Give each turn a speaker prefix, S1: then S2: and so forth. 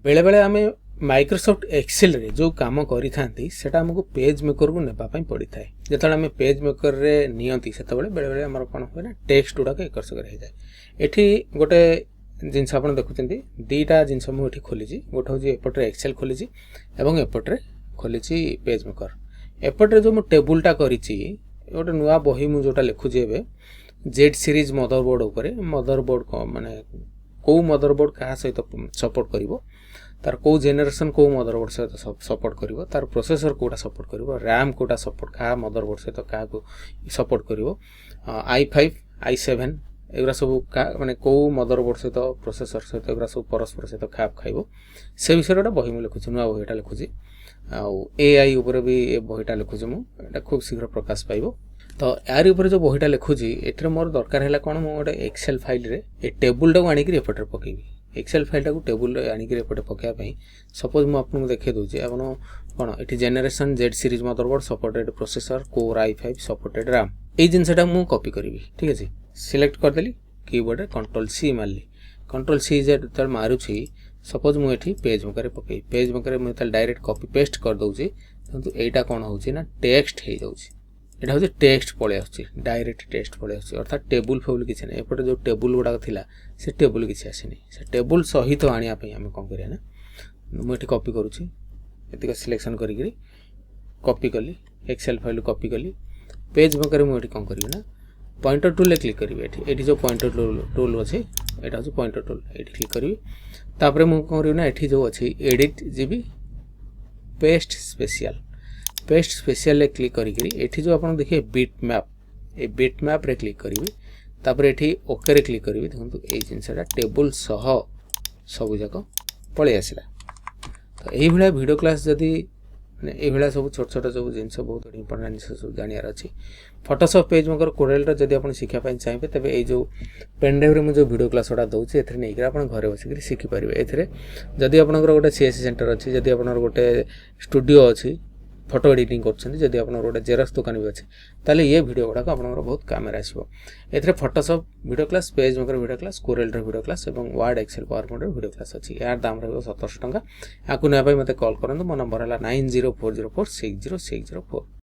S1: बेले बेले आम माइक्रोसॉफ्ट एक्सेल रे जो काम करी थांती सेटा हमको पेज मेकर को नेबा पई पड़ी थाए जेतले हम पेज मेकर रे नियंती सेते बेले बेले हमर कोन होय ना टेक्स्ट गुडा के एकर सगर हे जाय एठी गोटे जिनस आपण देखुचंती दीटा जिनस मु एठी खोली छी गोटे हो जे एपटरे एक्सेल खोली छी एवं एपटरे खोली छी पेज मेकर एपटरे जो मु टेबुलटा करी छी गोटे नुवा बही मु जोटा लिखु छी एबे जेड सीरीज मदरबोर्ड ऊपर मदरबोर्ड को माने को मदरबोर्ड कहा सहित सपोर्ट करिवो तार को जेनरेशन को मदरबोर्ड सहित सपोर्ट करिवो तार प्रोसेसर कोटा सपोर्ट करिवो रैम कोटा सपोर्ट का मदरबोर्ड सहित का को सपोर्ट करिवो i5 i7 एगरा सब माने को मदरबोर्ड सहित प्रोसेसर सहित एगरा सब परस्पर सहित खाप खाइबो से विषय रे बही मु लिखुछि नुवा बहीटा लिखुछि आ एआई ऊपर भी ए बहीटा लिखुछि मु एटा खूब शीघ्र प्रकाश पाइबो तो यार ऊपर जो बहीटा लिखुछि एथरे मोर दरकार हैला कोन मो गोटे एक्सेल फाइल रे ए टेबुल टा आनी कि एपटर पकेबी एक्सेल फाइल टा को टेबुल रे आनी कि एपटर पकेया पई सपोज मु आपन देखे दोछि आपन कोन एठी generation Z series motherboard supported processor core i5 supported RAM ए जिनसटा मु कॉपी करबी ठीक अछि सिलेक्ट कर देली कीबोर्ड रे कंट्रोल सी मारली कंट्रोल सी जेड तल मारुछि सपोज मु एठी पेज मेकर पकेई पेज मेकर मु तल डायरेक्ट कॉपी पेस्ट कर दोछि किंतु एटा कोन होछि ना टेक्स्ट हे जाउछि एटा होछि टेक्स्ट पळे आछि डायरेक्ट टेक्स्ट पळे आछि अर्थात टेबुल फेबुल किछ नै एपटे जो टेबुल गुडा थिला से टेबुल किछ आसीनी से टेबुल सहित आनिया पई हम कोन करिया ना मु एठी कॉपी करूछि एतिक सिलेक्शन करि गिरी कॉपी करली एक्सेल फाइल कॉपी करली पेज मेकर मु एठी कोन करियो ना पॉइंटर टूल ले क्लिक करिवे एठी जो पॉइंटर टूल अछि एटा होछि पॉइंटर टूल एठी क्लिक करिवे तापरे मु कोन करियो ना एठी जो अछि एडिट जीबी पेस्ट स्पेशल ले क्लिक करी एठी जो आपण देखिए बिट मैप रे क्लिक करिवे तापर एठी ओके रे क्लिक करिवे देखंतु ए जिंसटा टेबुल सह सब जाक पळे आसिला तो एही भला वीडियो क्लास जदी माने एही भला सब छोट छोट सब जिंस बहुत इंपोर्टेंट जिंस सब जानियार अछि फोटोशॉप पेज मेकर कोरेल रे जदी आपण शिखा पई चाहिबे तबे ए जो पेन ड्राइव रे मु जो वीडियो क्लास ओडा दउछि एथरे नै कि आपण घरे बसिकरी शिखि परिबे एथरे जदी आपनकर गोटे सीएससी सेंटर अछि जदी आपनकर गोटे स्टूडियो अछि फोटो एडिटिंग करछन जदी आपन गोटे जेरक्स दुकान भी अछि ताले ये वीडियो गुडा आपनकर बहुत काम रे आसीबो एथरे Photoshop video class PageMaker video class Corel रे वीडियो क्लास एवं वर्ड एक्सेल पावरपॉइंट रे वीडियो क्लास अछि यार दाम रहबो 1700 टंका आकु नै भाई मते कॉल करन मो नंबर हला 9040460604